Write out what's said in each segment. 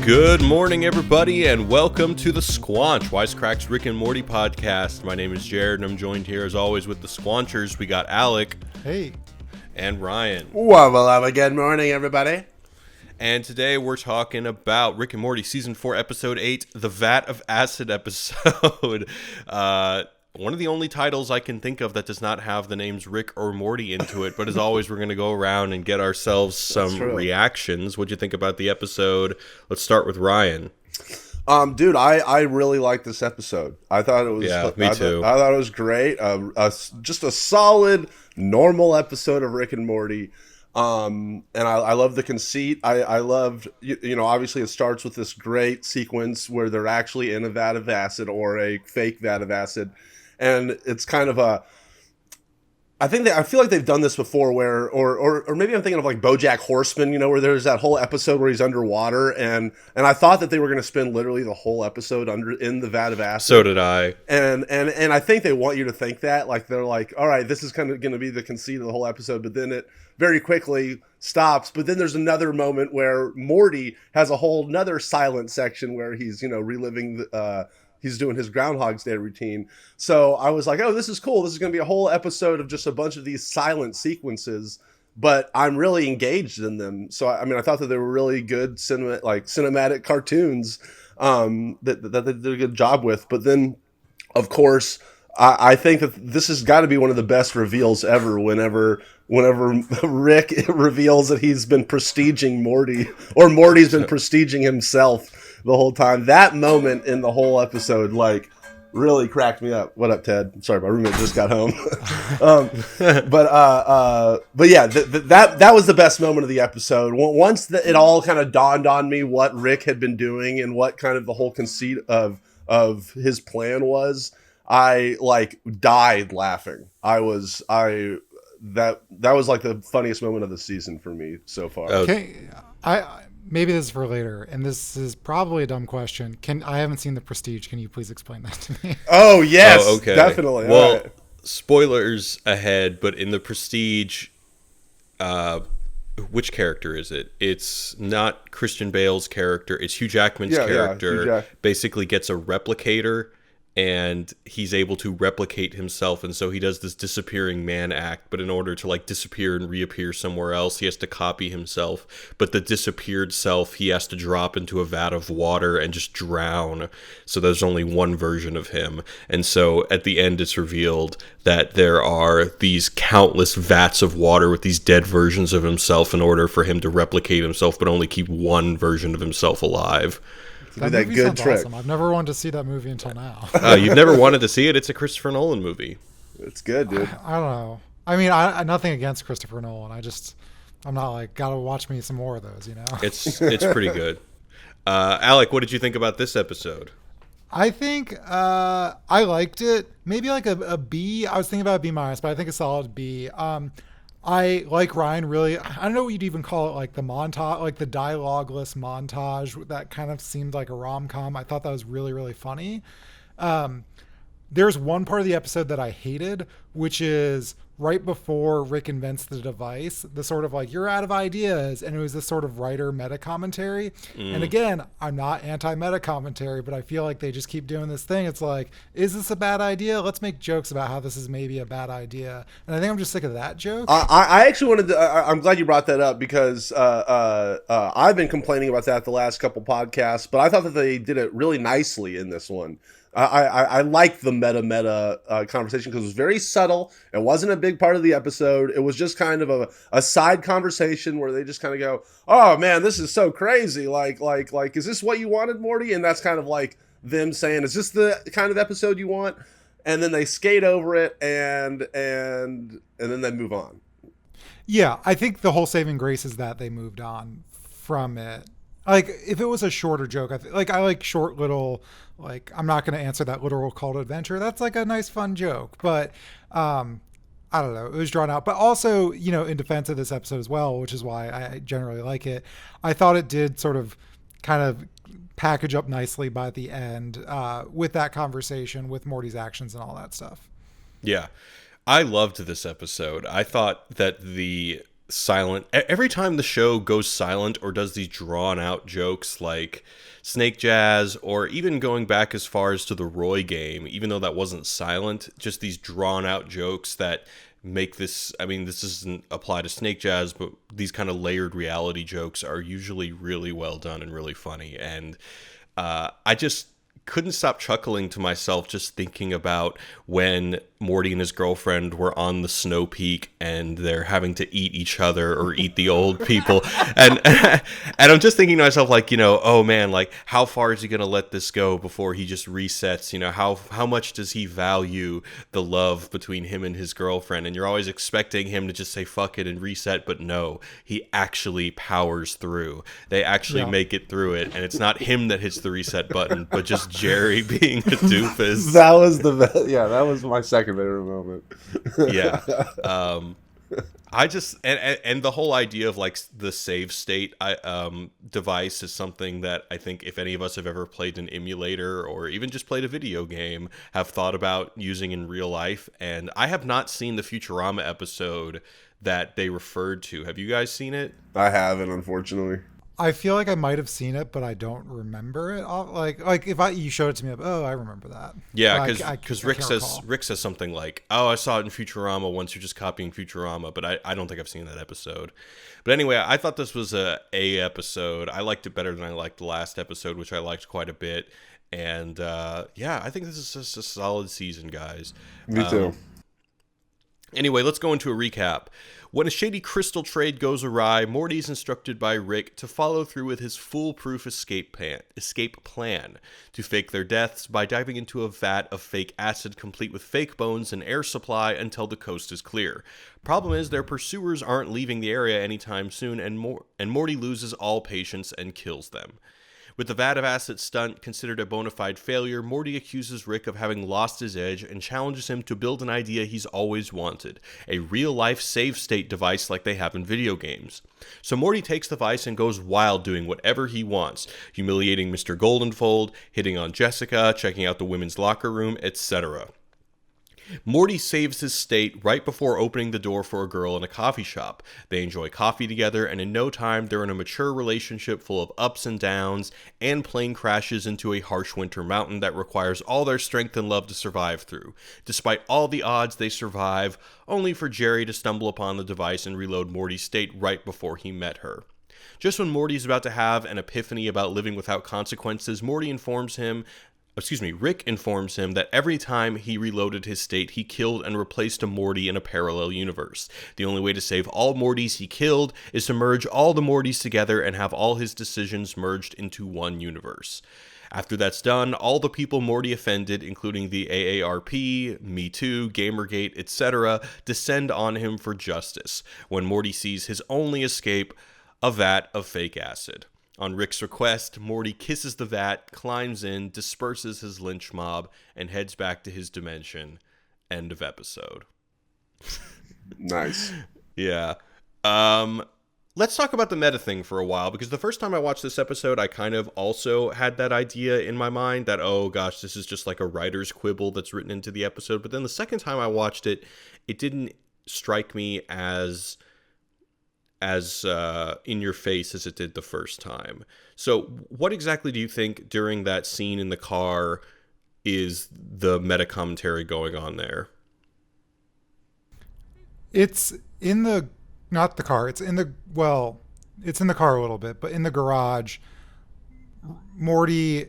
Good morning, everybody, and welcome to the Squanch, Wisecrack's Rick and Morty podcast. My name is Jared, and I'm joined here, as always, with the Squanchers. We got Alec. Hey. And Ryan. Well, good morning, everybody. And today we're talking about Rick and Morty Season 4, Episode 8, the Vat of Acid episode. One of the only titles I can think of that does not have the names Rick or Morty into it. But as always, we're going to go around and get ourselves some reactions. What'd you think about the episode? Let's start with Ryan. Dude, I really liked this episode. I thought it was me too. I thought it was great. Just a solid, normal episode of Rick and Morty. And I love the conceit. I loved, obviously it starts with this great sequence where they're actually in a vat of acid or a fake vat of acid. And it's kind of I feel like they've done this before where, or maybe I'm thinking of like BoJack Horseman, where there's that whole episode where he's underwater. And I thought that they were going to spend literally the whole episode in the vat of acid. So did I. And I think they want you to think that, like, they're like, all right, this is kind of going to be the conceit of the whole episode. But then it very quickly stops. But then there's another moment where Morty has a whole another silent section where he's, reliving he's doing his Groundhog Day routine. So I was like, oh, this is cool. This is going to be a whole episode of just a bunch of these silent sequences, but I'm really engaged in them. So, I thought that they were really good cinematic cartoons that they did a good job with. But then, of course, I think that this has got to be one of the best reveals ever whenever Rick reveals that he's been prestiging Morty, or Morty's been prestiging himself the whole time. That moment in the whole episode, really cracked me up. What up, Ted? Sorry, my roommate just got home. But yeah, that was the best moment of the episode. Once it all kind of dawned on me what Rick had been doing and what kind of the whole conceit of his plan was, I died laughing. That was like the funniest moment of the season for me so far. Okay, maybe this is for later, and this is probably a dumb question. I haven't seen The Prestige. Can you please explain that to me? Oh yes, okay, definitely. Well, spoilers ahead, but in The Prestige, which character is it? It's not Christian Bale's character. It's Hugh Jackman's character. Hugh basically gets a replicator, and he's able to replicate himself, and so he does this disappearing man act, but in order to disappear and reappear somewhere else, he has to copy himself. But the disappeared self, he has to drop into a vat of water and just drown. So there's only one version of him. And so at the end, it's revealed that there are these countless vats of water with these dead versions of himself in order for him to replicate himself, but only keep one version of himself alive. That good trick. Awesome. I've never wanted to see that movie until now. You've never wanted to see it? It's a Christopher Nolan movie. It's good, dude. I don't know. I nothing against Christopher Nolan. I'm not gotta watch me some more of those, It's pretty good. Alec, what did you think about this episode? I think I liked it. Maybe a B. I was thinking about a B-, but I think a solid B. I like Ryan really. I don't know what you'd even call it, the montage, the dialogueless montage that kind of seemed like a rom-com. I thought that was really, really funny. There's one part of the episode that I hated, which is right before Rick invents the device, the sort of you're out of ideas, and it was this sort of writer meta commentary. And again, I'm not anti-meta commentary, but I feel like they just keep doing this thing. It's is this a bad idea? Let's make jokes about how this is maybe a bad idea. And I think I'm just sick of that joke. I actually wanted to, I'm glad you brought that up because I've been complaining about that the last couple podcasts, but I thought that they did it really nicely in this one. I liked the meta conversation because it was very subtle. It wasn't a big part of the episode. It was just kind of a side conversation where they just kind of go, "Oh man, this is so crazy! Is this what you wanted, Morty?" And that's kind of like them saying, "Is this the kind of episode you want?" And then they skate over it and then they move on. Yeah, I think the whole saving grace is that they moved on from it. If it was a shorter joke, I like short little, I'm not going to answer that literal call to adventure. That's a nice, fun joke. But I don't know. It was drawn out. But also, in defense of this episode as well, which is why I generally like it, I thought it did sort of kind of package up nicely by the end with that conversation, with Morty's actions and all that stuff. Yeah. I loved this episode. I thought that the silent. Every time the show goes silent or does these drawn out jokes like Snake Jazz, or even going back as far as to the Roy game, even though that wasn't silent, just these drawn out jokes that make this, I mean, this doesn't apply to Snake Jazz, but these kind of layered reality jokes are usually really well done and really funny. And I just couldn't stop chuckling to myself just thinking about when Morty and his girlfriend were on the snow peak and they're having to eat each other or eat the old people. And I'm just thinking to myself, like, you know, oh man, like how far is he going to let this go before he just resets? You know, how much does he value the love between him and his girlfriend? And you're always expecting him to just say fuck it and reset, but no, he actually powers through. They actually make it through it, and it's not him that hits the reset button, but just Jerry being a doofus. That was that was my second favorite moment. Yeah. I just and the whole idea of like the save state device is something that I think if any of us have ever played an emulator or even just played a video game have thought about using in real life. And I have not seen the Futurama episode that they referred to. Have you guys seen it? I haven't, unfortunately. I feel like I might have seen it, but I don't remember it. Like if you showed it to me, I remember that. Yeah, because Rick says something like, "Oh, I saw it in Futurama once. You're just copying Futurama," but I don't think I've seen that episode. But anyway, I thought this was a episode. I liked it better than I liked the last episode, which I liked quite a bit. And yeah, I think this is just a solid season, guys. Me too. Anyway, let's go into a recap. When a shady crystal trade goes awry, Morty is instructed by Rick to follow through with his foolproof escape plan to fake their deaths by diving into a vat of fake acid complete with fake bones and air supply until the coast is clear. Problem is, their pursuers aren't leaving the area anytime soon, and Morty loses all patience and kills them. With the Vat of Acid stunt considered a bona fide failure, Morty accuses Rick of having lost his edge and challenges him to build an idea he's always wanted, a real-life save state device like they have in video games. So Morty takes the device and goes wild doing whatever he wants, humiliating Mr. Goldenfold, hitting on Jessica, checking out the women's locker room, etc. Morty saves his state right before opening the door for a girl in a coffee shop. They enjoy coffee together, and in no time, they're in a mature relationship full of ups and downs, and plane crashes into a harsh winter mountain that requires all their strength and love to survive through. Despite all the odds, they survive, only for Jerry to stumble upon the device and reload Morty's state right before he met her. Just when Morty's about to have an epiphany about living without consequences, Rick informs him that every time he reloaded his state, he killed and replaced a Morty in a parallel universe. The only way to save all Mortys he killed is to merge all the Mortys together and have all his decisions merged into one universe. After that's done, all the people Morty offended, including the AARP, Me Too, Gamergate, etc., descend on him for justice, when Morty sees his only escape, a vat of fake acid. On Rick's request, Morty kisses the vat, climbs in, disperses his lynch mob, and heads back to his dimension. End of episode. Nice. Yeah. Let's talk about the meta thing for a while, because the first time I watched this episode, I kind of also had that idea in my mind that, oh gosh, this is just like a writer's quibble that's written into the episode. But then the second time I watched it, it didn't strike me as in your face as it did the first time. So what exactly do you think during that scene in the car is the meta commentary going on there? It's in the, not the car, it's in the car a little bit, but in the garage, Morty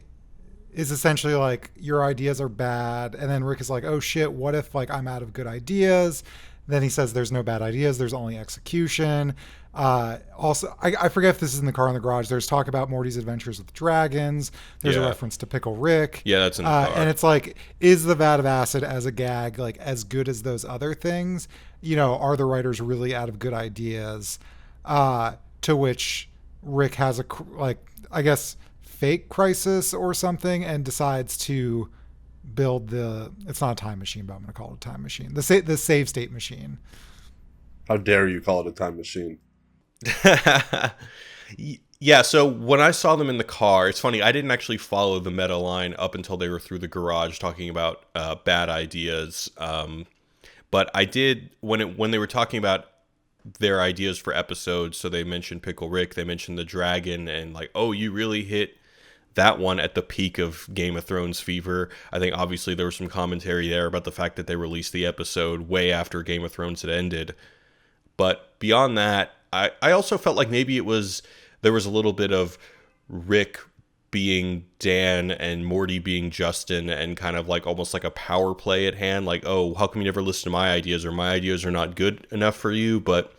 is essentially like, your ideas are bad. And then Rick is like, oh shit, what if like I'm out of good ideas? Then he says there's no bad ideas, there's only execution. Also, I forget if this is in the car in the garage. There's talk about Morty's adventures with dragons. There's a reference to Pickle Rick. Yeah, that's in the car. And it's like, is the Vat of Acid as a gag like as good as those other things? You know, are the writers really out of good ideas? To which Rick has a, like, I guess, fake crisis or something and decides to build it's not a time machine, but I'm going to call it a time machine. The save state machine. How dare you call it a time machine? Yeah, so when I saw them in the car, it's funny, I didn't actually follow the meta line up until they were through the garage talking about bad ideas. But I did, when they were talking about their ideas for episodes. So they mentioned Pickle Rick, they mentioned the dragon, and like, oh, you really hit that one at the peak of Game of Thrones fever. I think obviously there was some commentary there about the fact that they released the episode way after Game of Thrones had ended. But beyond that, I also felt like maybe there was a little bit of Rick being Dan and Morty being Justin, and kind of like almost like a power play at hand. Like, oh, how come you never listen to my ideas, or my ideas are not good enough for you? But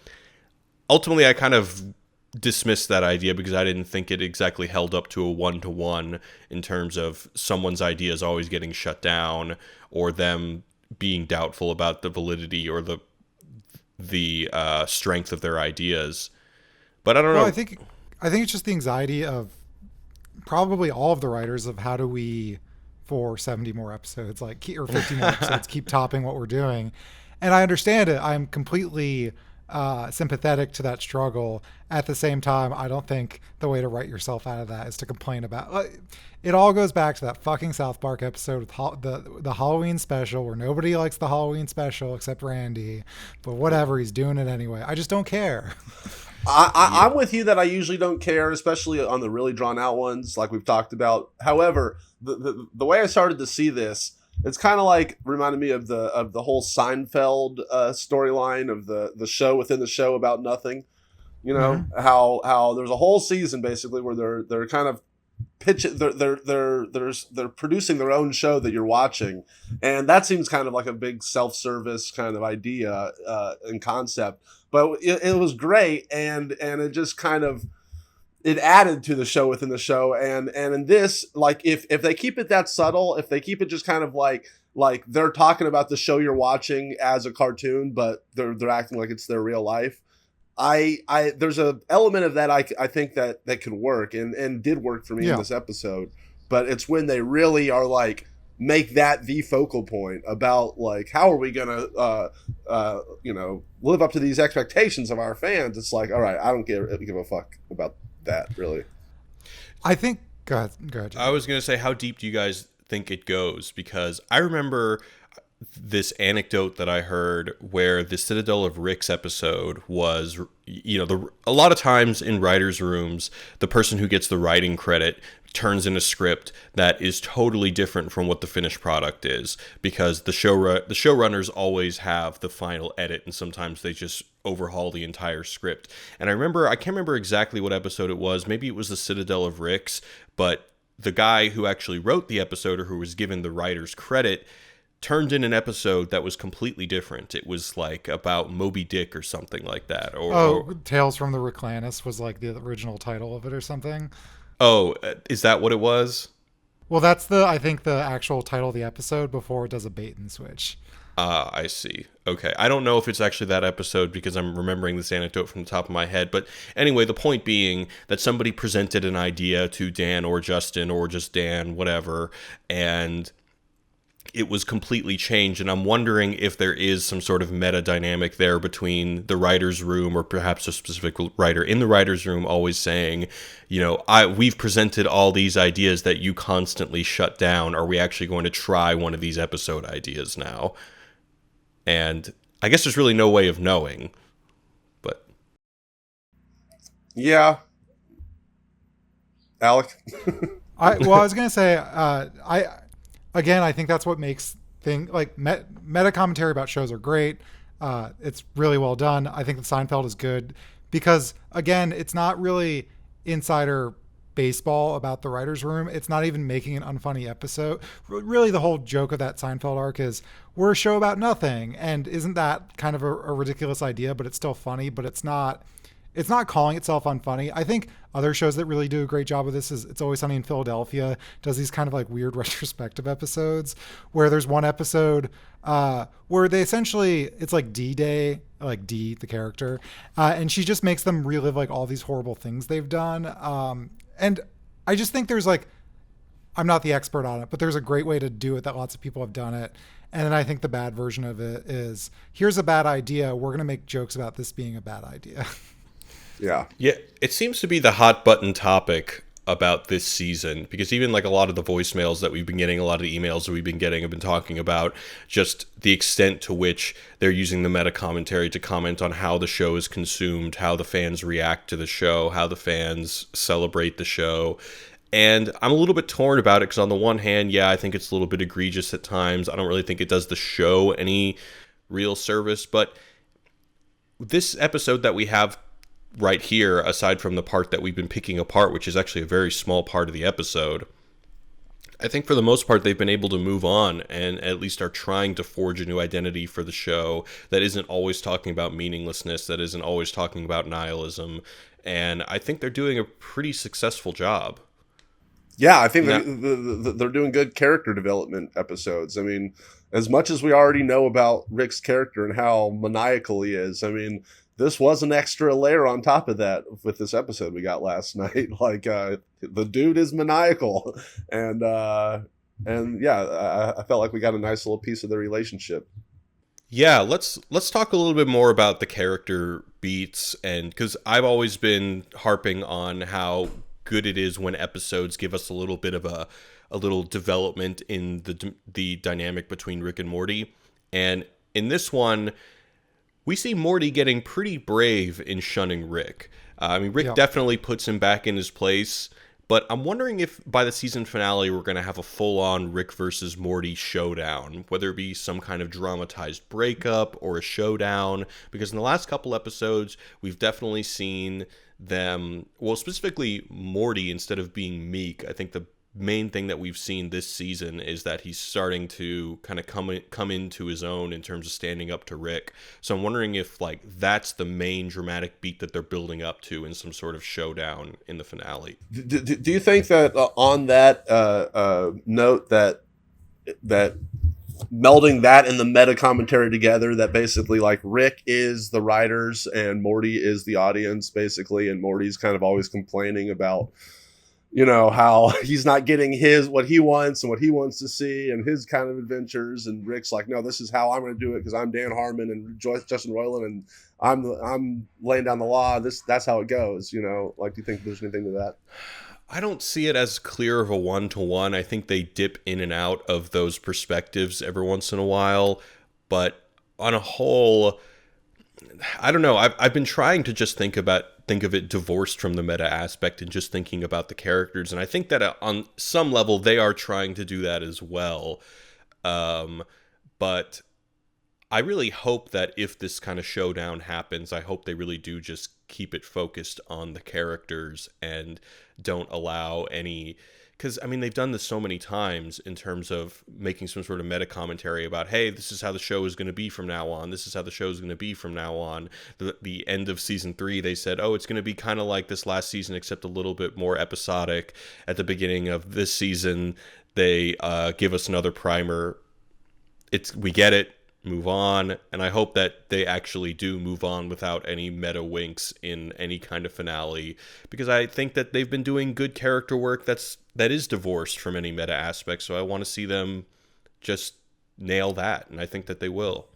ultimately, I kind of dismissed that idea because I didn't think it exactly held up to a one-to-one in terms of someone's ideas always getting shut down, or them being doubtful about the validity or the strength of their ideas. But I don't know. I think it's just the anxiety of probably all of the writers of how do we, for 70 more episodes, or 50 more episodes, keep topping what we're doing. And I understand it. I'm completely sympathetic to that struggle. At the same time, I don't think the way to write yourself out of that is to complain about it. All goes back to that fucking South Park episode with the Halloween special, where nobody likes the Halloween special except Randy, but whatever, he's doing it anyway. I just don't care. I'm with you that I usually don't care, especially on the really drawn out ones like we've talked about. However, the way I started to see this, it's kind of like reminded me of the whole Seinfeld storyline of the show within the show about nothing. You know, how there's a whole season basically where they're kind of they're producing their own show that you're watching, and that seems kind of like a big self-service kind of idea and concept. But it was great, and it just kind of it added to the show within the show. And in this, like if they keep it that subtle, if they keep it just kind of like they're talking about the show you're watching as a cartoon, but they're acting like it's their real life. There's a element of that I think that could work and did work for me in this episode. But it's when they really are like make that the focal point about like how are we gonna live up to these expectations of our fans. It's like, all right, I don't give a fuck about that really. I think go ahead. I was gonna say, how deep do you guys think it goes? Because I remember this anecdote that I heard where the Citadel of Rick's episode was, a lot of times in writers' rooms, the person who gets the writing credit turns in a script that is totally different from what the finished product is, because the showrunners always have the final edit, and sometimes they just overhaul the entire script. And I can't remember exactly what episode it was. Maybe it was the Citadel of Rick's, but the guy who actually wrote the episode, or who was given the writer's credit, turned in an episode that was completely different. It was like about Moby Dick or something like that. Or Tales from the Reclanus was like the original title of it or something. Oh, is that what it was? Well, that's I think the actual title of the episode before it does a bait and switch. I see. Okay. I don't know if it's actually that episode because I'm remembering this anecdote from the top of my head. But anyway, the point being that somebody presented an idea to Dan or Justin or just Dan, whatever, and it was completely changed. And I'm wondering if there is some sort of meta dynamic there between the writer's room, or perhaps a specific writer in the writer's room always saying, we've presented all these ideas that you constantly shut down. Are we actually going to try one of these episode ideas now? And I guess there's really no way of knowing, but yeah. Alec? I was going to say, I think that's what makes meta commentary about shows are great. It's really well done. I think that Seinfeld is good because, again, it's not really insider baseball about the writer's room. It's not even making an unfunny episode. Really, the whole joke of that Seinfeld arc is we're a show about nothing. And isn't that kind of a ridiculous idea, but it's still funny, but it's not calling itself unfunny. I think other shows that really do a great job of this is It's Always Sunny in Philadelphia does these kind of like weird retrospective episodes where there's one episode where they essentially, it's like D-Day, like Dee, the character, and she just makes them relive like all these horrible things they've done. And I just think there's like, I'm not the expert on it, but there's a great way to do it that lots of people have done it. And then I think the bad version of it is, here's a bad idea. We're going to make jokes about this being a bad idea. Yeah. Yeah, it seems to be the hot button topic about this season, because even like a lot of the voicemails that we've been getting, a lot of the emails that we've been getting have been talking about just the extent to which they're using the meta commentary to comment on how the show is consumed, how the fans react to the show, how the fans celebrate the show. And I'm a little bit torn about it, because on the one hand, yeah, I think it's a little bit egregious at times. I don't really think it does the show any real service, but this episode that we have right here, aside from the part that we've been picking apart, which is actually a very small part of the episode, I think for the most part they've been able to move on and at least are trying to forge a new identity for the show that isn't always talking about meaninglessness, that isn't always talking about nihilism, and I think they're doing a pretty successful job. Yeah, I think they're doing good character development episodes. I mean, as much as we already know about Rick's character and how maniacal he is, I mean, this was an extra layer on top of that with this episode we got last night. Like, the dude is maniacal, and yeah, I felt like we got a nice little piece of the relationship. Yeah, let's talk a little bit more about the character beats, and because I've always been harping on how good it is when episodes give us a little bit of a little development in the dynamic between Rick and Morty, and in this one, we see Morty getting pretty brave in shunning Rick. I mean, Rick definitely puts him back in his place, but I'm wondering if by the season finale we're going to have a full-on Rick versus Morty showdown, whether it be some kind of dramatized breakup or a showdown, because in the last couple episodes, we've definitely seen them, well, specifically Morty, instead of being meek, I think the main thing that we've seen this season is that he's starting to kind of come into his own in terms of standing up to Rick. So I'm wondering if like that's the main dramatic beat that they're building up to in some sort of showdown in the finale. Do you think that on that note that melding that and the meta commentary together, that basically like Rick is the writers and Morty is the audience basically, and Morty's kind of always complaining about, you know, how he's not getting what he wants and what he wants to see and his kind of adventures. And Rick's like, no, this is how I'm going to do it because I'm Dan Harmon and Justin Roiland and I'm laying down the law. That's how it goes. You know, like, do you think there's anything to that? I don't see it as clear of a one-to-one. I think they dip in and out of those perspectives every once in a while. But on a whole, I don't know. I've been trying to just think of it divorced from the meta aspect and just thinking about the characters. And I think that on some level they are trying to do that as well. But I really hope that if this kind of showdown happens, I hope they really do just keep it focused on the characters and don't allow any... Because, I mean, they've done this so many times in terms of making some sort of meta commentary about, hey, this is how the show is going to be from now on. This is how the show is going to be from now on. The end of season 3, they said, oh, it's going to be kind of like this last season, except a little bit more episodic. At the beginning of this season, they give us another primer. We get it. Move on, and I hope that they actually do move on without any meta winks in any kind of finale, because I think that they've been doing good character work that is divorced from any meta aspect, so I want to see them just nail that, and I think that they will.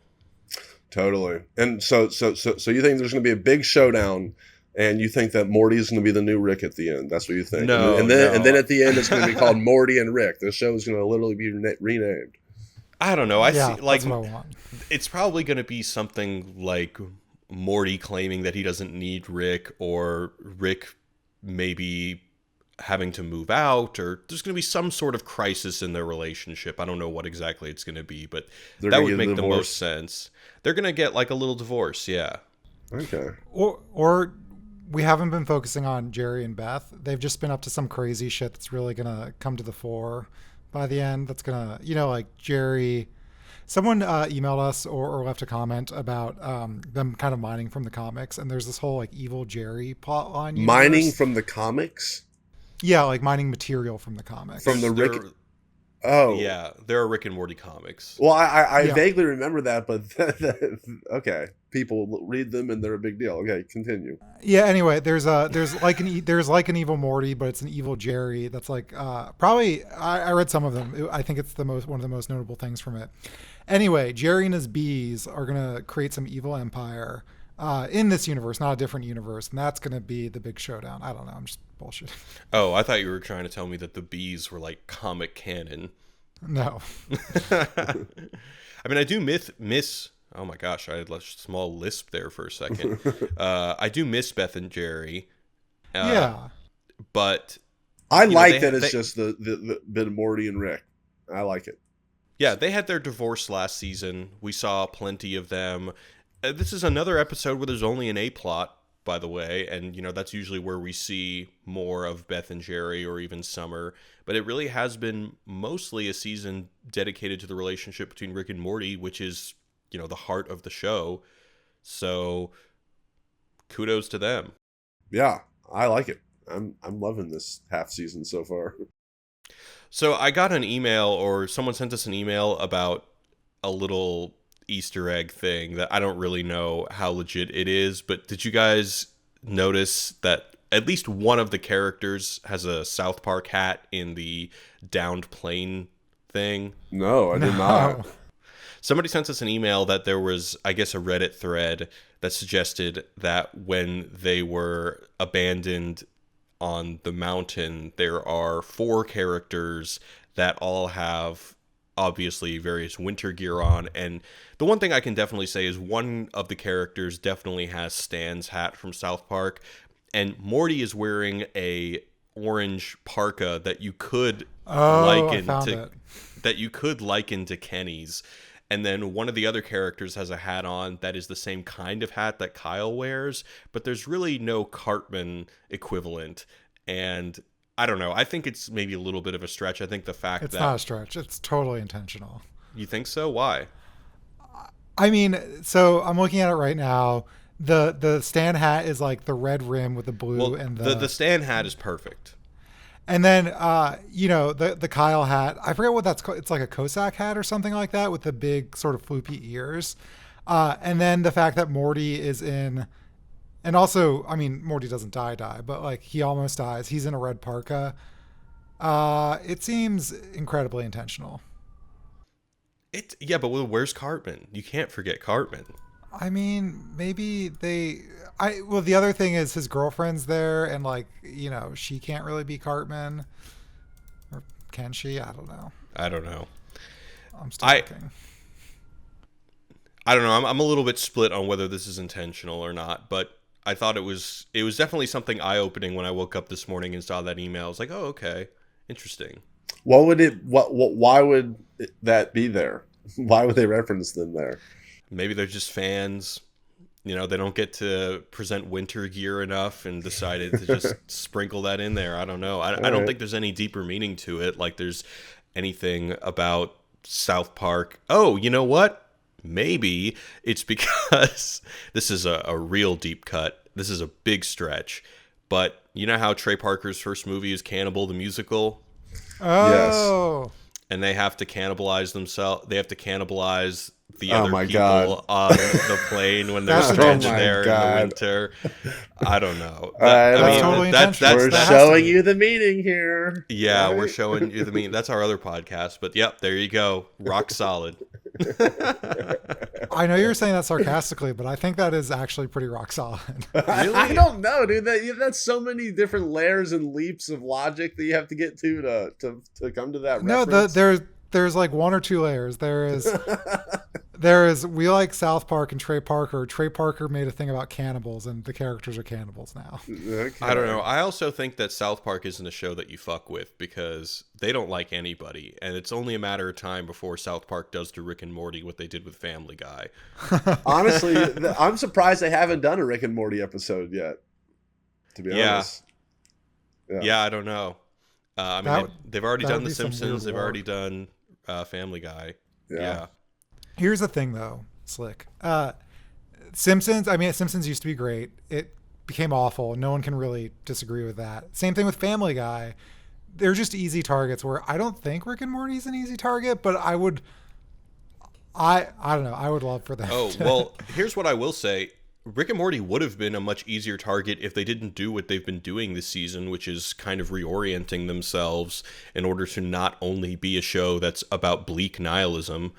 Totally. And so you think there's going to be a big showdown, and you think that Morty's going to be the new Rick at the end? That's what you think? No, and then at the end it's going to be called Morty and Rick. The show is going to literally be renamed. I don't know. See, like, that's what I want. It's probably going to be something like Morty claiming that he doesn't need Rick, or Rick maybe having to move out, or there's going to be some sort of crisis in their relationship. I don't know what exactly it's going to be, but that would make the most sense. They're going to get like a little divorce, yeah. Okay. Or we haven't been focusing on Jerry and Beth. They've just been up to some crazy shit that's really going to come to the fore by the end. That's gonna, like Jerry, someone emailed us or left a comment about them kind of mining from the comics, and there's this whole like evil Jerry plot line. Mining from the comics? Yeah, like mining material from the comics. From the Rick... Oh. Yeah, there are Rick and Morty comics. Well, I vaguely remember that, but okay. People read them and they're a big deal. Okay, continue. Yeah, anyway, there's like an evil Morty, but it's an evil Jerry that's like probably I read some of them. I think it's one of the most notable things from it. Anyway, Jerry and his bees are going to create some evil empire. in this universe, not a different universe, and that's going to be the big showdown. I don't know. I'm just bullshit. Oh, I thought you were trying to tell me that the bees were like comic canon. No. I mean, I do miss. Oh my gosh, I had a small lisp there for a second. I do miss Beth and Jerry. Yeah. But I like that it's just the bit of Morty and Rick. I like it. Yeah, they had their divorce last season. We saw plenty of them. This is another episode where there's only an A plot, by the way, and that's usually where we see more of Beth and Jerry or even Summer. But it really has been mostly a season dedicated to the relationship between Rick and Morty, which is, the heart of the show. So kudos to them. Yeah, I like it. I'm loving this half season so far. So I got an email, or someone sent us an email about a little Easter egg thing that I don't really know how legit it is, but did you guys notice that at least one of the characters has a South Park hat in the downed plane thing? No, I did not. Somebody sent us an email that there was, I guess, a Reddit thread that suggested that when they were abandoned on the mountain, there are 4 characters that all have obviously various winter gear on, and the one thing I can definitely say is one of the characters definitely has Stan's hat from South Park, and Morty is wearing a orange parka that you could liken to Kenny's. And then one of the other characters has a hat on that is the same kind of hat that Kyle wears, but there's really no Cartman equivalent. And I don't know. I think it's maybe a little bit of a stretch. I think the fact it's not a stretch. It's totally intentional. You think so? Why? I mean, so I'm looking at it right now. The Stan hat is like the red rim with the blue, and the Stan hat is perfect. And then, the Kyle hat, I forget what that's called. It's like a Cossack hat or something like that with the big sort of floopy ears. And then the fact that Morty is in, and also, I mean, Morty doesn't die, but like he almost dies. He's in a red parka. It seems incredibly intentional. But where's Cartman? You can't forget Cartman. I mean, maybe the other thing is his girlfriend's there, and she can't really be Cartman, or can she? I don't know. I'm still looking. I don't know. I'm a little bit split on whether this is intentional or not, but I thought it was definitely something eye-opening when I woke up this morning and saw that email. I was like, oh, okay, interesting. Why would that be there? Why would they reference them there? Maybe they're just fans. They don't get to present winter gear enough and decided to just sprinkle that in there. I don't know. I don't think there's any deeper meaning to it. Like there's anything about South Park. Oh, you know what? Maybe it's because this is a real deep cut. This is a big stretch. But you know how Trey Parker's first movie is Cannibal the Musical? Oh. Yes. And they have to cannibalize themselves. They have to cannibalize the other people God. on the plane when they're stranded there in the winter. I don't know. We're showing you the meaning here. Yeah, right? We're showing you the meaning. That's our other podcast. But yep, there you go. Rock solid. I know you're saying that sarcastically, but I think that is actually pretty rock solid. Really? I don't know, dude. That's so many different layers and leaps of logic that you have to get to come to that reference. No, there's like 1 or 2 layers. There is we like South Park and Trey Parker. Trey Parker made a thing about cannibals, and the characters are cannibals now. Okay. I don't know. I also think that South Park isn't a show that you fuck with because they don't like anybody, and it's only a matter of time before South Park does to Rick and Morty what they did with Family Guy. Honestly, I'm surprised they haven't done a Rick and Morty episode yet, to be honest. Yeah, I don't know. They've already done The Simpsons. They've already done Family Guy. Yeah. Here's the thing, though, Slick. Simpsons used to be great. It became awful. No one can really disagree with that. Same thing with Family Guy. They're just easy targets where I don't think Rick and Morty's an easy target, but I don't know. I would love for them. Oh, well, here's what I will say. Rick and Morty would have been a much easier target if they didn't do what they've been doing this season, which is kind of reorienting themselves in order to not only be a show that's about bleak nihilism.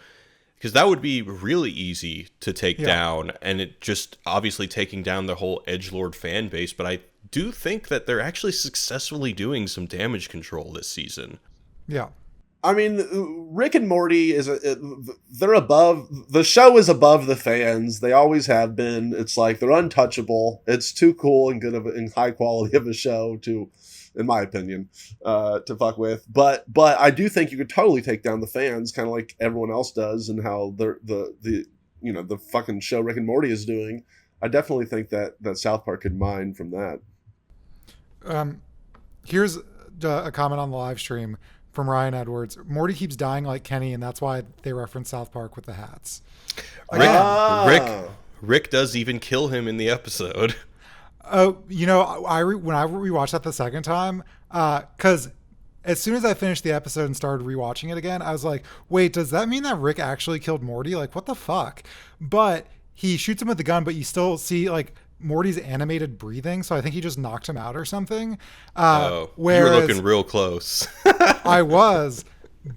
Because that would be really easy to take Yeah. down, and it just obviously taking down the whole edgelord fan base. But I do think that they're actually successfully doing some damage control this season. Yeah. I mean, Rick and Morty they're above, the show is above the fans. They always have been. It's like they're untouchable. It's too cool and good and high quality of a show to, in my opinion, to fuck with. But I do think you could totally take down the fans, kind of like everyone else does, and how the fucking show Rick and Morty is doing. I definitely think that South Park could mine from that. Here's a comment on the live stream from Ryan Edwards. Morty keeps dying like Kenny, and that's why they reference South Park with the hats. Rick does even kill him in the episode. Oh, when I rewatched that the second time, because as soon as I finished the episode and started rewatching it again, I was like, wait, does that mean that Rick actually killed Morty? Like, what the fuck? But he shoots him with the gun, but you still see like Morty's animated breathing, so I think he just knocked him out or something. You were looking real close. I was,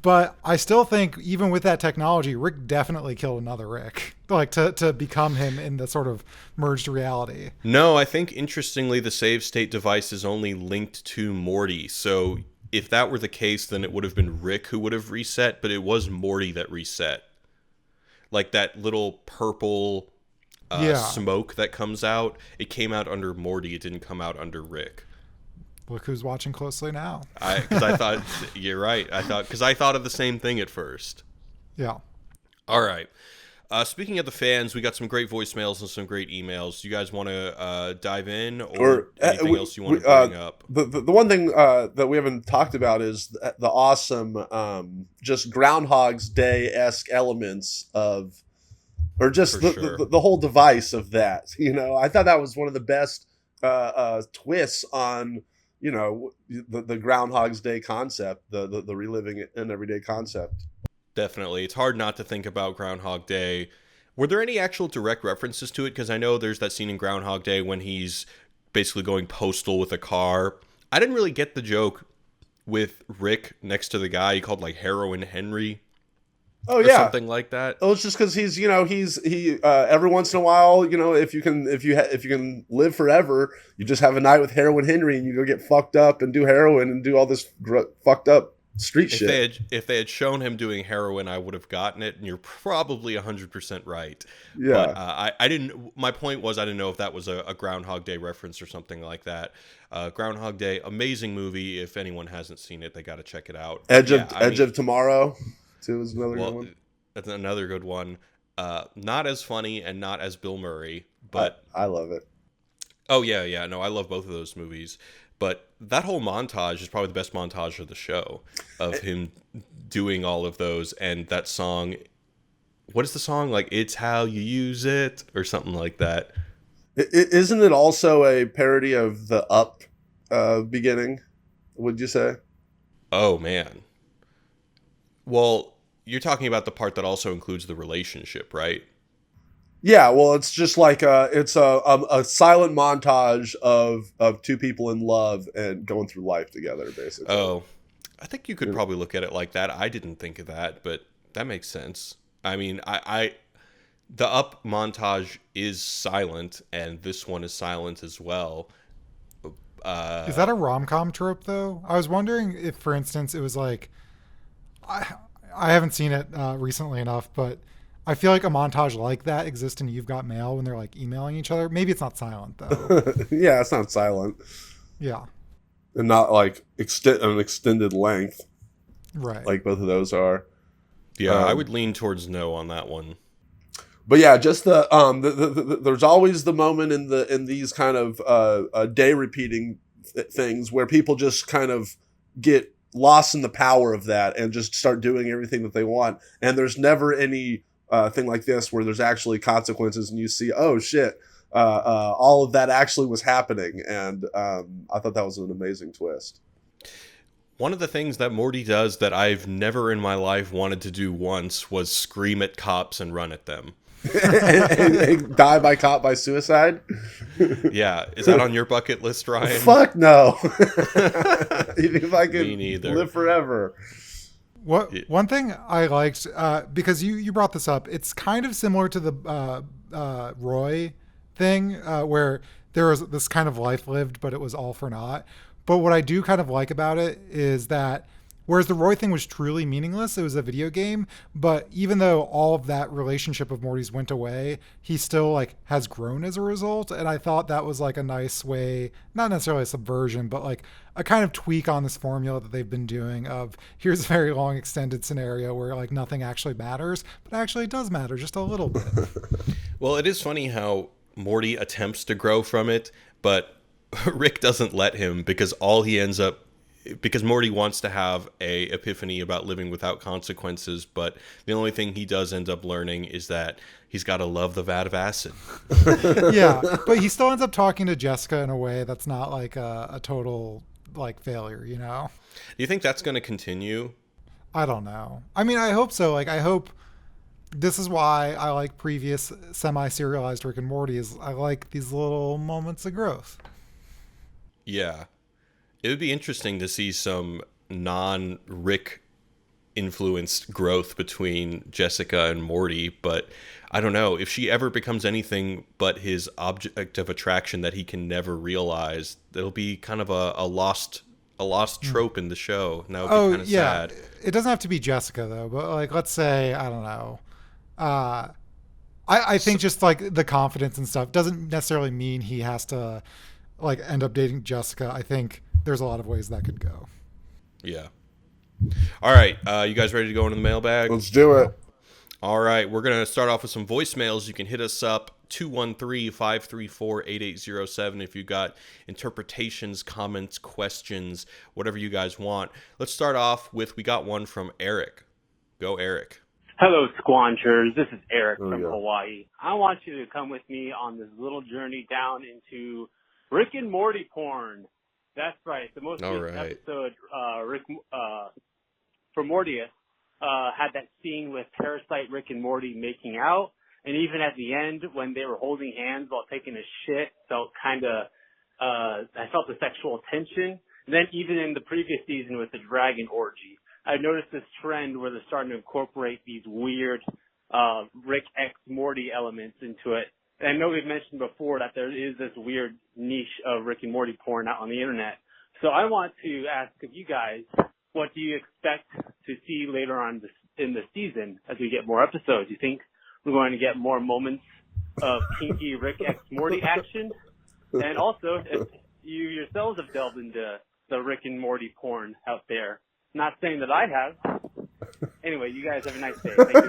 but I still think even with that technology, Rick definitely killed another Rick, like to become him in the sort of merged reality. No, I think interestingly the save state device is only linked to Morty, so if that were the case, then it would have been Rick who would have reset, but it was Morty that reset. Like that little purple smoke that comes out, it came out under Morty, it didn't come out under Rick. Look who's watching closely now. Because I thought, you're right, because I thought of the same thing at first. Yeah. All right. Speaking of the fans, we got some great voicemails and some great emails. Do you guys want to dive in, or anything else you want to bring up? The one thing that we haven't talked about is the awesome just Groundhog's Day-esque elements of, or just the whole device of that. I thought that was one of the best twists on the Groundhog's Day concept, the reliving an everyday concept. Definitely. It's hard not to think about Groundhog Day. Were there any actual direct references to it? Because I know there's that scene in Groundhog Day when he's basically going postal with a car. I didn't really get the joke with Rick next to the guy he called like Heroin Henry. Oh yeah, something like that. Oh, it's just because he's every once in a while, if you can live forever, you just have a night with Heroin Henry and you go get fucked up and do heroin and do all this fucked up street shit. If they had shown him doing heroin, I would have gotten it, and you're probably 100% right. Yeah. But I didn't. My point was I didn't know if that was a Groundhog Day reference or something like that. Groundhog Day, amazing movie. If anyone hasn't seen it, they got to check it out. Edge of Tomorrow, too, is another good one. That's another good one. Not as funny and not as Bill Murray, but I love it. Oh yeah. No, I love both of those movies. But that whole montage is probably the best montage of the show, of him doing all of those. And that song, what is the song? Like, It's How You Use It, or something like that. Isn't it also a parody of the Up beginning, would you say? Oh, man. Well, you're talking about the part that also includes the relationship, right? Yeah, well, it's just like it's a silent montage of two people in love and going through life together, basically. Oh, I think you could probably look at it like that. I didn't think of that, but that makes sense. I mean, the Up montage is silent, and this one is silent as well. Is that a rom-com trope, though? I was wondering if, for instance, it was like, I haven't seen it recently enough, but I feel like a montage like that exists in You've Got Mail when they're like emailing each other. Maybe it's not silent though. Yeah, it's not silent. Yeah. And not like an extended length. Right. Like both of those are. Yeah, I would lean towards no on that one. But yeah, just the there's always the moment in these kind of day repeating things where people just kind of get lost in the power of that and just start doing everything that they want. And there's never any thing like this where there's actually consequences and you see, oh shit, all of that actually was happening. And I thought that was an amazing twist. One of the things that Morty does that I've never in my life wanted to do once was scream at cops and run at them. and die by cop by suicide? Yeah. Is that on your bucket list, Ryan? Fuck no. Even if I could Me neither. live forever. One thing I liked, because you brought this up, it's kind of similar to the Roy thing, where there was this kind of life lived, but it was all for naught. But what I do kind of like about it is that whereas the Roy thing was truly meaningless, it was a video game, but even though all of that relationship of Morty's went away, he still like has grown as a result. And I thought that was like a nice way, not necessarily a subversion, but like a kind of tweak on this formula that they've been doing of here's a very long extended scenario where like nothing actually matters, but actually it does matter just a little bit. Well, it is funny how Morty attempts to grow from it, but Rick doesn't let him because Morty wants to have a epiphany about living without consequences, but the only thing he does end up learning is that he's got to love the Vat of Acid. Yeah, but he still ends up talking to Jessica in a way that's not like a total like failure, you know? Do you think that's going to continue? I don't know. I mean, I hope so. Like, I hope this is why I like previous semi-serialized Rick and Morty is I like these little moments of growth. Yeah. It would be interesting to see some non-Rick influenced growth between Jessica and Morty, but I don't know if she ever becomes anything but his object of attraction that he can never realize. It'll be kind of a lost trope in the show. And that would be kind of sad. It doesn't have to be Jessica though, but like let's say I don't know. I think just like the confidence and stuff doesn't necessarily mean he has to like end up dating Jessica. I think there's a lot of ways that could go. Yeah. All right. You guys ready to go into the mailbag? Let's do it. All right. We're going to start off with some voicemails. You can hit us up 213-534-8807 if you got interpretations, comments, questions, whatever you guys want. Let's start off with, we got one from Eric. Go, Eric. Hello, Squanchers. This is Eric from Hawaii. I want you to come with me on this little journey down into Rick and Morty porn. That's right. The most recent episode, Rick for Mortius, had that scene with Parasite Rick and Morty making out. And even at the end, when they were holding hands while taking a shit, felt kind of, I felt the sexual tension. And then even in the previous season with the dragon orgy, I noticed this trend where they're starting to incorporate these weird Rick X Morty elements into it. And I know we've mentioned before that there is this weird niche of Rick and Morty porn out on the internet. So I want to ask of you guys, what do you expect to see later on in the season as we get more episodes? You think we're going to get more moments of kinky Rick X Morty action? And also, if you yourselves have delved into the Rick and Morty porn out there, not saying that I have. Anyway, you guys have a nice day. Thank you.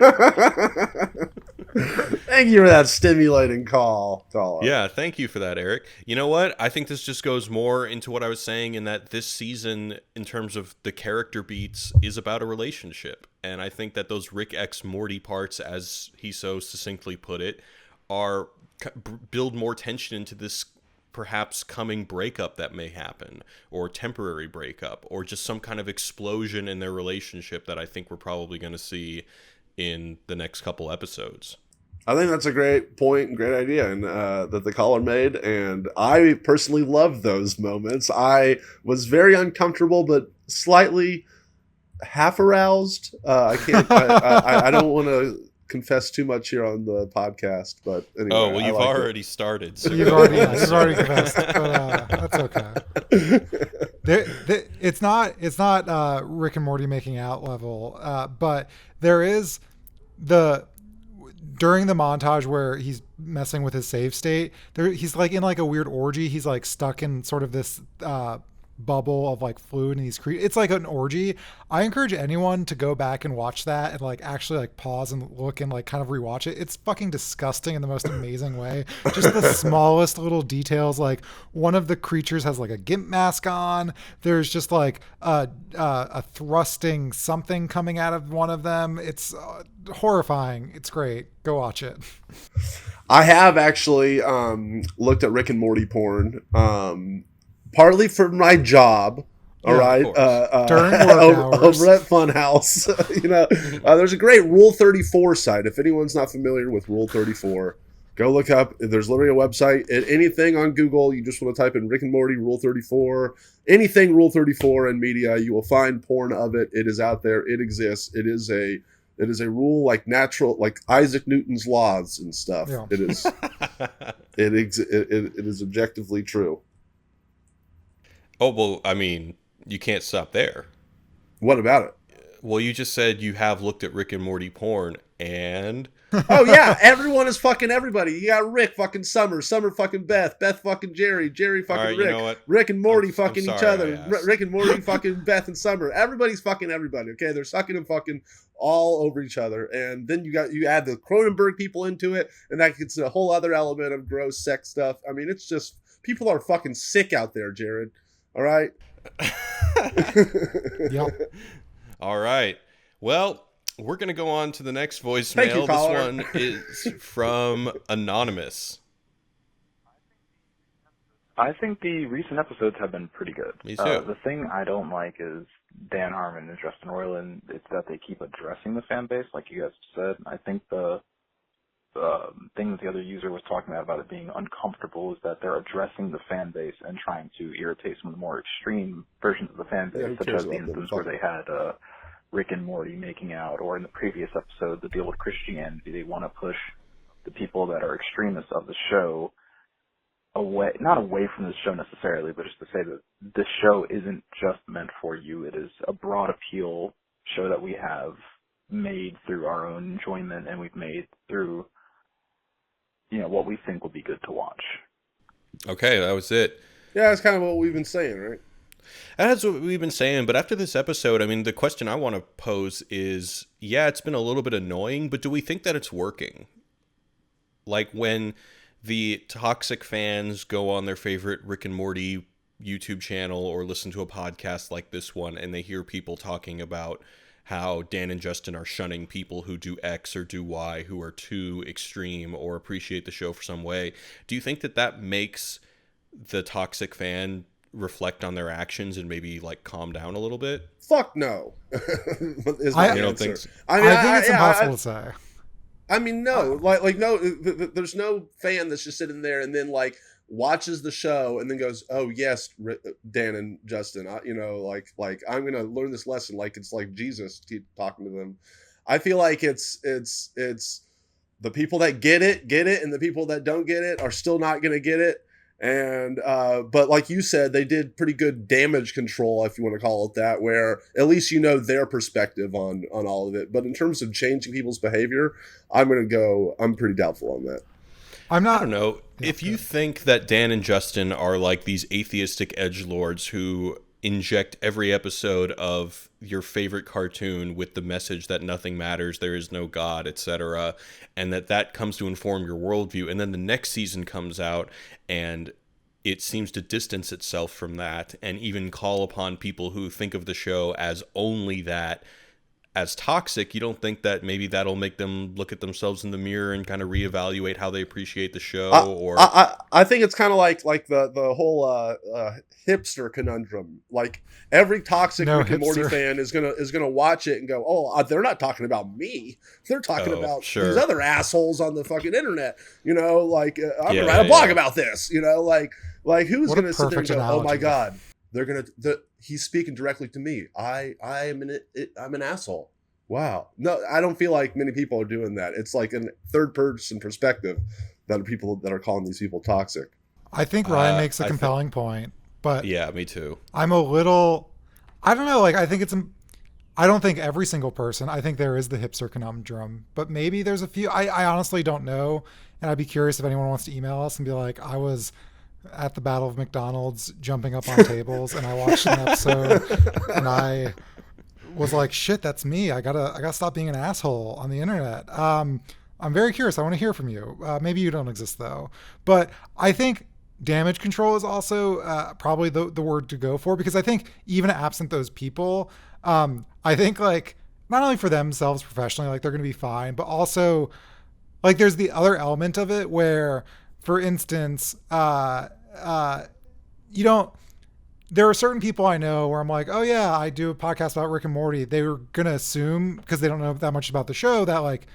Thank you for that stimulating call. Yeah, thank you for that, Eric. You know what? I think this just goes more into what I was saying in that this season, in terms of the character beats, is about a relationship. And I think that those Rick X Morty parts, as he so succinctly put it, are build more tension into this perhaps coming breakup that may happen, or temporary breakup, or just some kind of explosion in their relationship that I think we're probably going to see in the next couple episodes. I think that's a great point and great idea, and that the caller made, and I personally loved those moments. I was very uncomfortable, but slightly half aroused. I can't. I don't want to confess too much here on the podcast, but anyway. Oh well, you've already started. So. You've already confessed, but that's okay. It's not Rick and Morty making out level, but there is during the montage where he's messing with his save state. He's like in like a weird orgy. He's like stuck in sort of this bubble of like fluid, and it's like an orgy. I encourage anyone to go back and watch that and like actually like pause and look and like kind of rewatch it. It's fucking disgusting in the most amazing way. Just the smallest little details, like one of the creatures has like a gimp mask on. There's just like a thrusting something coming out of one of them. It's horrifying. It's great. Go watch it. I have actually looked at Rick and Morty porn, partly for my job. All right, during work hours. Over at Funhouse. There's a great Rule 34 site. If anyone's not familiar with Rule 34, Go look up. There's literally a website. Anything on Google, you just want to type in Rick and Morty, Rule 34, anything Rule 34 and media, you will find porn of it. It is out there. It exists. It is a rule like natural, like Isaac Newton's laws and stuff. Yeah. It is. it is objectively true. Oh, well, I mean, you can't stop there. What about it? Well, you just said you have looked at Rick and Morty porn, and... Oh, yeah, everyone is fucking everybody. You got Rick fucking Summer fucking Beth fucking Jerry fucking right, Rick, you know what? Rick and Morty fucking each other, Rick and Morty fucking Beth and Summer. Everybody's fucking everybody, okay? They're sucking and fucking all over each other. And then you add the Cronenberg people into it, and that gets a whole other element of gross sex stuff. I mean, it's just, people are fucking sick out there, Jared. All right? Yep. All right. Well, we're going to go on to the next voicemail. This one is from Anonymous. I think the recent episodes have been preting good. Me too. The thing I don't like is Dan Harmon and Justin Roiland. It's that they keep addressing the fan base, like you guys said. I think the thing that the other user was talking about it being uncomfortable is that they're addressing the fan base and trying to irritate some of the more extreme versions of the fan base, such as the instance where they had Rick and Morty making out, or in the previous episode, the deal with Christianity. They want to push the people that are extremists of the show away, not away from the show necessarily, but just to say that this show isn't just meant for you. It is a broad appeal show that we have made through our own enjoyment, and we've made through, you know, what we think will be good to watch. Okay, that was it. Yeah, that's kind of what we've been saying, right? That's what we've been saying, but after this episode, I mean, the question I want to pose is, yeah, it's been a little bit annoying, but do we think that it's working? Like when the toxic fans go on their favorite Rick and Morty YouTube channel or listen to a podcast like this one, and they hear people talking about how Dan and Justin are shunning people who do X or do Y, who are too extreme or appreciate the show for some way. Do you think that that makes the toxic fan reflect on their actions and maybe like calm down a little bit? Fuck no. I don't think so. I think it's impossible to say. I mean, no, like no, there's no fan that's just sitting there and then like watches the show and then goes, "Oh yes, Dan and Justin, like I'm gonna learn this lesson like it's like Jesus." Keep talking to them. I feel like it's the people that get it, and the people that don't get it are still not gonna get it. And but like you said, they did pretty good damage control, if you want to call it that, where at least you know their perspective on all of it. But in terms of changing people's behavior, I'm pretty doubtful on that. I don't know. If you think that Dan and Justin are like these atheistic edgelords who inject every episode of your favorite cartoon with the message that nothing matters, there is no God, etc., and that comes to inform your worldview, and then the next season comes out and it seems to distance itself from that and even call upon people who think of the show as only that as toxic, you don't think that maybe that'll make them look at themselves in the mirror and kind of reevaluate how they appreciate the show? I think it's kind of like the whole hipster conundrum. Like every toxic Rick and Morty fan is gonna watch it and go, "Oh, they're not talking about me. They're talking about these other assholes on the fucking internet." You know, like I'm gonna write a blog about this. You know, like who's gonna sit there and go, "Oh my god, he's speaking directly to me. I'm an asshole." Wow. No, I don't feel like many people are doing that. It's like a third person perspective that are people that are calling these people toxic. I think Ryan makes a compelling point, but yeah, me too. I'm a little, I don't know. Like, I don't think every single person, I think there is the hipster conundrum, but maybe there's a few, I honestly don't know. And I'd be curious if anyone wants to email us and be like, I was at the Battle of McDonald's jumping up on tables and I watched an episode and I was like, shit, that's me. I gotta stop being an asshole on the internet. I'm very curious. I want to hear from you. Maybe you don't exist though, but I think damage control is also probably the word to go for, because I think even absent those people, I think like not only for themselves professionally, like they're going to be fine, but also like there's the other element of it where, for instance, there are certain people I know where I'm like, oh yeah, I do a podcast about Rick and Morty. They were going to assume, because they don't know that much about the show, that like,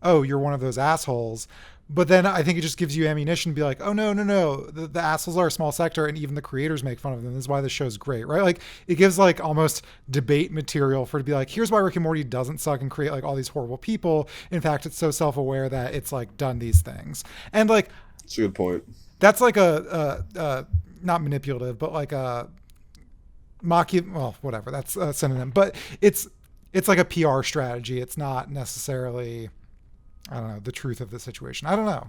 oh, you're one of those assholes. But then I think it just gives you ammunition to be like, oh, no. The assholes are a small sector, and even the creators make fun of them. This is why the show's great, right? Like, it gives, like, almost debate material for to be like, here's why Rick and Morty doesn't suck and create, like, all these horrible people. In fact, it's so self-aware that it's, like, done these things. And, like... That's a good point. That's, like, a not manipulative, but, like, a... well, whatever. That's a synonym. But it's like a PR strategy. It's not necessarily... I don't know, the truth of the situation. I don't know.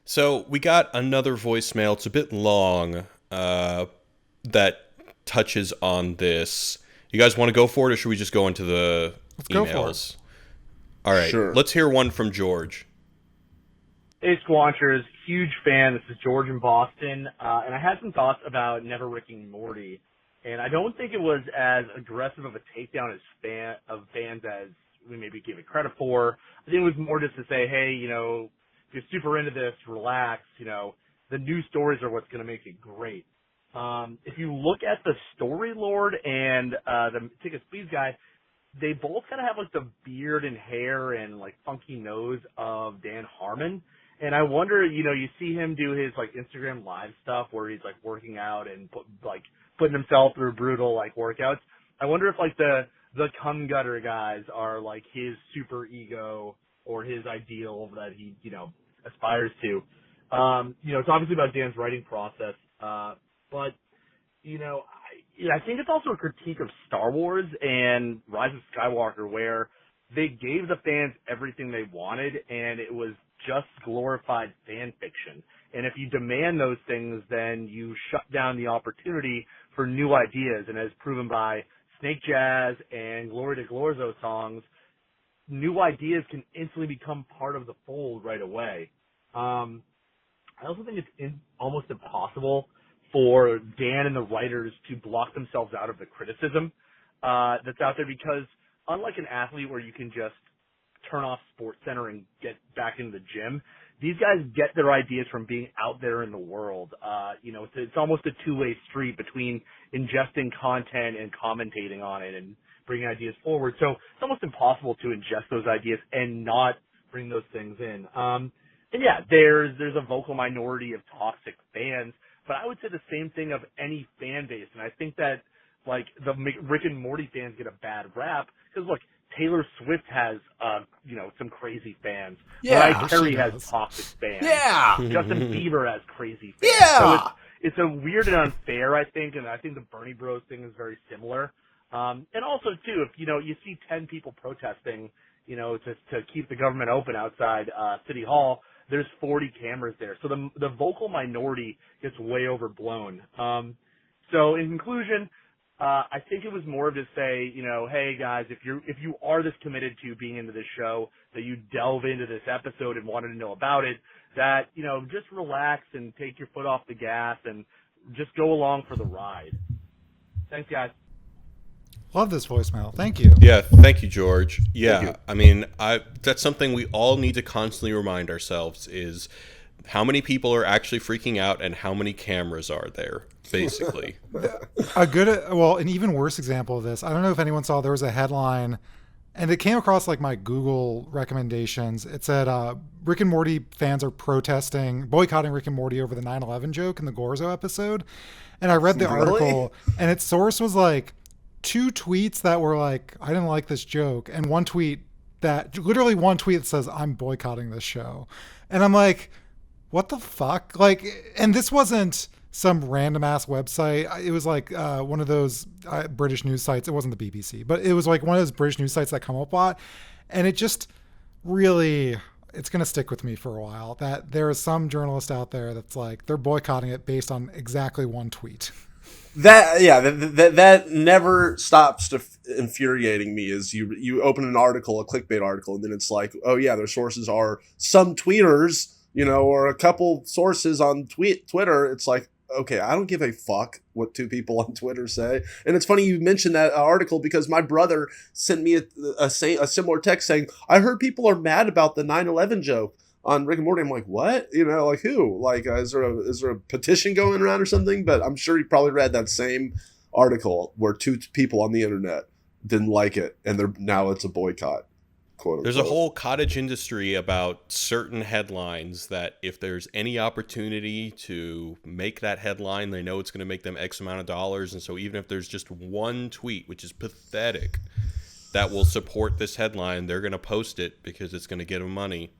So we got another voicemail. It's a bit long that touches on this. You guys want to go for it, or should we just go into the Let's emails? Go for it. All right, sure. Let's hear one from George. Hey, Squanchers. Huge fan. This is George in Boston. And I had some thoughts about Never Rick and Morty. And I don't think it was as aggressive of a takedown of fans as we maybe give it credit for. I think it was more just to say, hey, you know, if you're super into this, relax. You know, the new stories are what's going to make it great. If you look at the Story Lord and the Tickets Please guy, they both kind of have like the beard and hair and like funky nose of Dan Harmon. And I wonder, you know, you see him do his like Instagram live stuff where he's like working out and putting himself through brutal like workouts. I wonder if like the cum gutter guys are like his super ego or his ideal that he, you know, aspires to. You know, it's obviously about Dan's writing process, but, you know, I think it's also a critique of Star Wars and Rise of Skywalker where they gave the fans everything they wanted and it was just glorified fan fiction. And if you demand those things, then you shut down the opportunity for new ideas. And as proven by Snake Jazz and Glory to Glorzo songs, new ideas can instantly become part of the fold right away. I also think it's almost impossible for Dan and the writers to block themselves out of the criticism that's out there because unlike an athlete where you can just turn off SportsCenter and get back into the gym, these guys get their ideas from being out there in the world. You know, it's almost a two-way street between ingesting content and commentating on it and bringing ideas forward. So it's almost impossible to ingest those ideas and not bring those things in. And yeah, there's a vocal minority of toxic fans, but I would say the same thing of any fan base. And I think that like the Rick and Morty fans get a bad rap because look, Taylor Swift has, you know, some crazy fans. Yeah, Mariah Carey has toxic fans. Yeah. Justin Bieber has crazy fans. Yeah. So it's a weird and unfair, I think, and I think the Bernie Bros thing is very similar. And also, too, if, you know, you see 10 people protesting, you know, to keep the government open outside City Hall, there's 40 cameras there. So the vocal minority gets way overblown. So in conclusion, I think it was more of to say, you know, hey guys, if you are this committed to being into this show, that you delve into this episode and wanted to know about it, that, you know, just relax and take your foot off the gas and just go along for the ride. Thanks, guys. Love this voicemail. Thank you. Yeah, thank you, George. Yeah, you. I mean, that's something we all need to constantly remind ourselves is how many people are actually freaking out and how many cameras are there, basically. An even worse example of this, I don't know if anyone saw, there was a headline, and it came across like my Google recommendations. It said, Rick and Morty fans are boycotting Rick and Morty over the 9/11 joke in the Gorzo episode. And I read the article, and its source was like 2 tweets that were like, I didn't like this joke, and one tweet that says, I'm boycotting this show. And I'm like, what the fuck? Like, and this wasn't some random ass website. It was like one of those British news sites. It wasn't the BBC, but it was like one of those British news sites that come up a lot. And it just really, it's going to stick with me for a while that there is some journalist out there that's like, they're boycotting it based on exactly one tweet. That never stops infuriating me. Is you open an article, a clickbait article, and then it's like, oh yeah, their sources are some tweeters, you know, or a couple sources on Twitter. It's like, okay, I don't give a fuck what 2 people on Twitter say. And it's funny you mentioned that article because my brother sent me a similar text saying, I heard people are mad about the 9/11 joke on Rick and Morty. I'm like, what? You know, like who? Like, is there a petition going around or something? But I'm sure he probably read that same article where 2 people on the internet didn't like it, and now it's a boycott. quote There's unquote. a whole cottage industry about certain headlines that if there's any opportunity to make that headline, they know it's going to make them X amount of dollars. And so even if there's just one tweet, which is pathetic, that will support this headline, they're going to post it because it's going to get them money.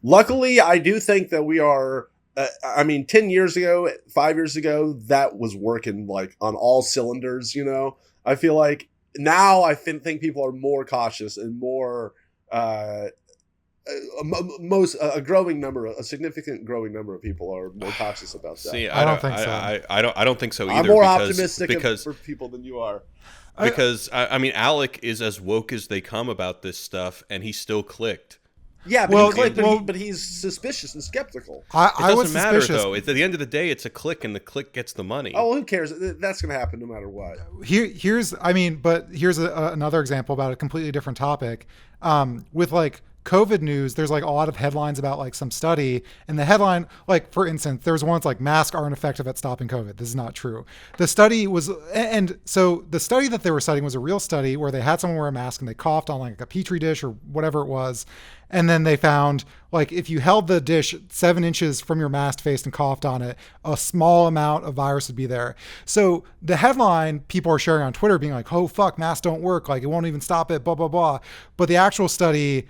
Luckily, I do think that we are, 10 years ago, 5 years ago, that was working like on all cylinders, you know? I feel like now I think people are more cautious and more, a significant growing number of people are more cautious about that. See, I don't think so. I don't think so either. I'm more optimistic for people than you are. Because Alec is as woke as they come about this stuff, and he still clicked. Yeah, but he clicked, but he's suspicious and skeptical. It doesn't matter, though. At the end of the day, it's a click, and the click gets the money. Oh, who cares? That's going to happen no matter what. Here's another example about a completely different topic. With like COVID news, there's like a lot of headlines about like some study, and the headline, like for instance, there was one that's like masks aren't effective at stopping COVID. This is not true. The study was, and so the study that they were studying was a real study where they had someone wear a mask and they coughed on like a petri dish or whatever it was. And then they found like if you held the dish 7 inches from your masked face and coughed on it, a small amount of virus would be there. So the headline people are sharing on Twitter being like, oh fuck, masks don't work. Like it won't even stop it, blah, blah, blah. But the actual study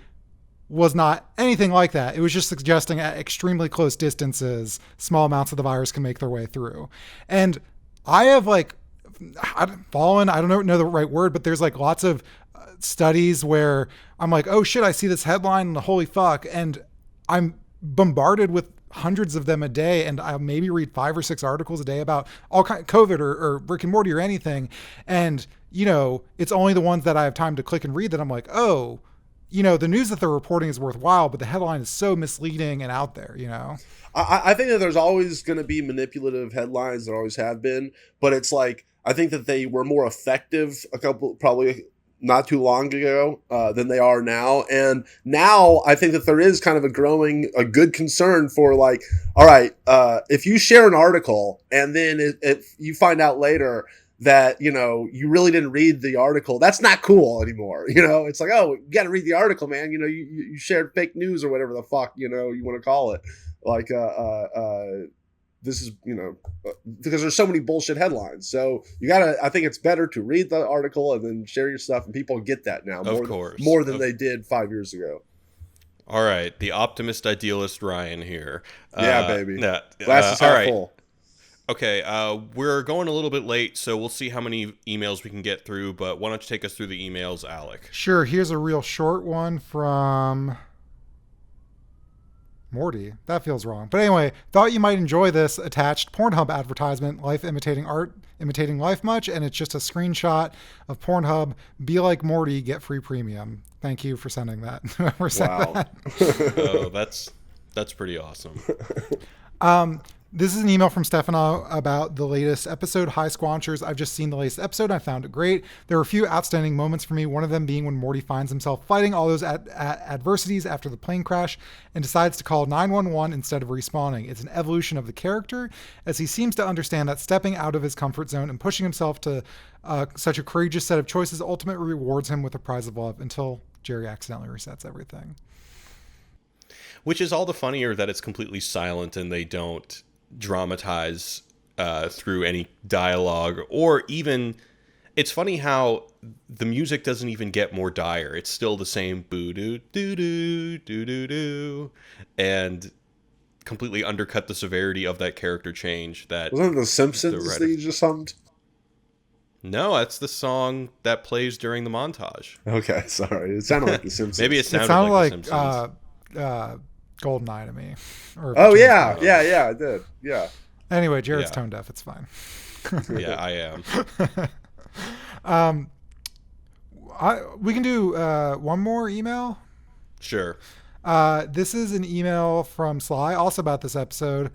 was not anything like that. It was just suggesting at extremely close distances, small amounts of the virus can make their way through. And I have like fallen, I don't know the right word, but there's like lots of studies where I'm like, oh shit, I see this headline and holy fuck. And I'm bombarded with hundreds of them a day. And I maybe read 5 or 6 articles a day about all kind of COVID or Rick and Morty or anything. And, you know, it's only the ones that I have time to click and read that I'm like, oh, you know, the news that they're reporting is worthwhile, but the headline is so misleading and out there, you know? I think that there's always going to be manipulative headlines. There always have been, but it's like, I think that they were more effective probably not too long ago than they are now. And now I think that there is kind of a good concern for like, all right, if you share an article and then if you find out later that, you know, you really didn't read the article, that's not cool anymore. You know, it's like, oh, you got to read the article, man. You know, you shared fake news or whatever the fuck, you know, you want to call it. Like, this is, you know, because there's so many bullshit headlines. So I think it's better to read the article and then share your stuff. And people get that now more than they did 5 years ago. All right. The optimist idealist Ryan here. Yeah, baby. Glass is half full. Okay, we're going a little bit late, so we'll see how many emails we can get through, but why don't you take us through the emails, Alec? Sure, here's a real short one from Morty. That feels wrong. But anyway, thought you might enjoy this attached Pornhub advertisement, life imitating art, imitating life much, and it's just a screenshot of Pornhub, be like Morty, get free premium. Thank you for sending that. Whoever sent that. Oh, that's pretty awesome. This is an email from Stefano about the latest episode, Hi Squanchers. I've just seen the latest episode and I found it great. There were a few outstanding moments for me, one of them being when Morty finds himself fighting all those adversities after the plane crash and decides to call 911 instead of respawning. It's an evolution of the character as he seems to understand that stepping out of his comfort zone and pushing himself to such a courageous set of choices ultimately rewards him with a prize of love until Jerry accidentally resets everything. Which is all the funnier that it's completely silent and they don't dramatize through any dialogue, or even it's funny how the music doesn't even get more dire. It's still the same boo doo doo doo doo doo doo, and completely undercut the severity of that character change. That wasn't The Simpsons that you just hummed? No, that's the song that plays during the montage. Okay, sorry, it sounded like The Simpsons. Maybe it sounded like The Simpsons. GoldenEye to me. Oh yeah, I did. Yeah. Anyway, Jared's tone deaf. It's fine. Yeah, I am. We can do one more email. Sure. This is an email from Sly, also about this episode.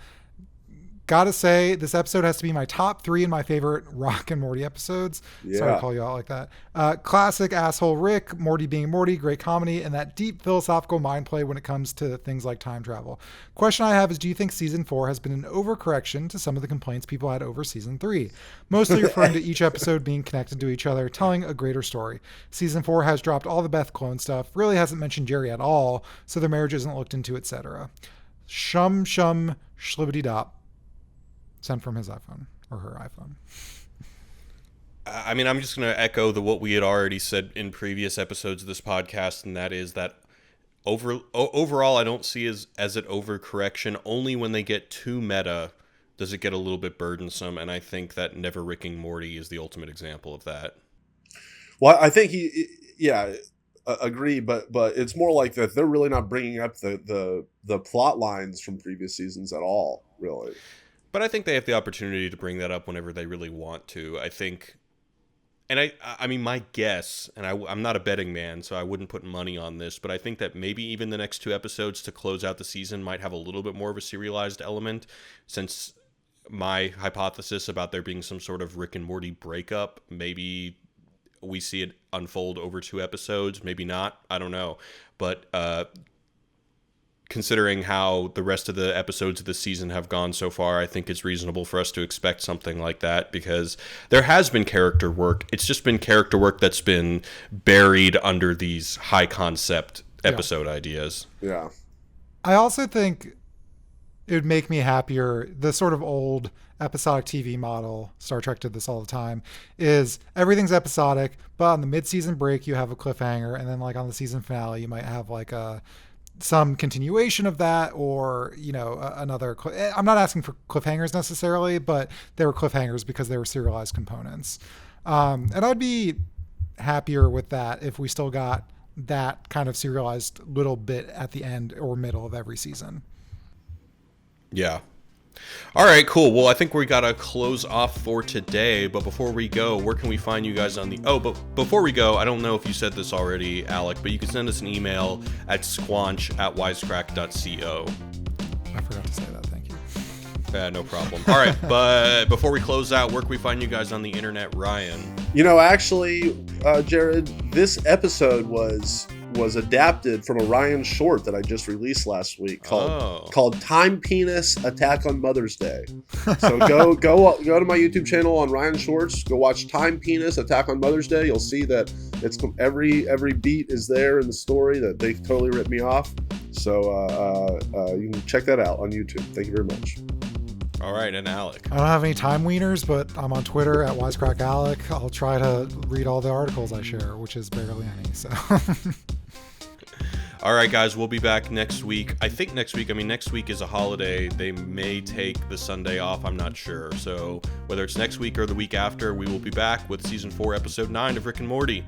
Gotta say, this episode has to be my top 3 in my favorite Rick and Morty episodes. Yeah. Sorry to call you out like that. Classic asshole Rick, Morty being Morty, great comedy, and that deep philosophical mind play when it comes to things like time travel. Question I have is, do you think season 4 has been an overcorrection to some of the complaints people had over season 3? Mostly referring to each episode being connected to each other, telling a greater story. Season 4 has dropped all the Beth clone stuff, really hasn't mentioned Jerry at all, so their marriage isn't looked into, etc. Shum shlibbity dop. Sent from his iPhone or her iPhone. I mean, I'm just going to echo what we had already said in previous episodes of this podcast, and that is that overall, I don't see as an overcorrection. Only when they get too meta does it get a little bit burdensome, and I think that Never Ricking Morty is the ultimate example of that. Well, I think agree, but it's more like that they're really not bringing up the plot lines from previous seasons at all, really. But I think they have the opportunity to bring that up whenever they really want to. I think, and I mean, my guess, and I'm not a betting man, so I wouldn't put money on this, but I think that maybe even the next 2 episodes to close out the season might have a little bit more of a serialized element, since my hypothesis about there being some sort of Rick and Morty breakup, maybe we see it unfold over 2 episodes, maybe not, I don't know. But considering how the rest of the episodes of the season have gone so far, I think it's reasonable for us to expect something like that, because there has been character work. It's just been character work that's been buried under these high concept episode ideas. Yeah. I also think it would make me happier. The sort of old episodic TV model, Star Trek did this all the time, is everything's episodic, but on the mid-season break you have a cliffhanger, and then like on the season finale you might have like some continuation of that, or another. I'm not asking for cliffhangers necessarily, but they were cliffhangers because they were serialized components. And I'd be happier with that if we still got that kind of serialized little bit at the end or middle of every season. Yeah. All right, cool. Well, I think we got to close off for today, but before we go, where can we find you guys on the... Oh, but before we go, I don't know if you said this already, Alec, but you can send us an email at squanch@wisecrack.co. I forgot to say that. Thank you. No problem. All right, but before we close out, where can we find you guys on the internet, Ryan? Actually, Jared, this episode was adapted from a Ryan short that I just released last week called Time Penis Attack on Mother's Day. So go to my YouTube channel on Ryan Shorts. Go watch Time Penis Attack on Mother's Day. You'll see that it's every beat is there in the story that they totally ripped me off. So you can check that out on YouTube. Thank you very much. All right, and Alec. I don't have any time wieners, but I'm on Twitter at WisecrackAlec. I'll try to read all the articles I share, which is barely any. So. All right, guys, we'll be back next week. I think next week is a holiday. They may take the Sunday off. I'm not sure. So whether it's next week or the week after, we will be back with Season 4, Episode 9 of Rick and Morty.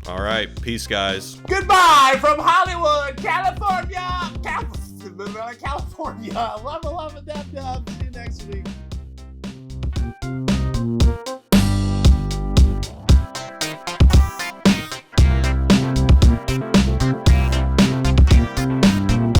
All right, peace, guys. Goodbye from Hollywood, California. California. Love, dub. See you next week.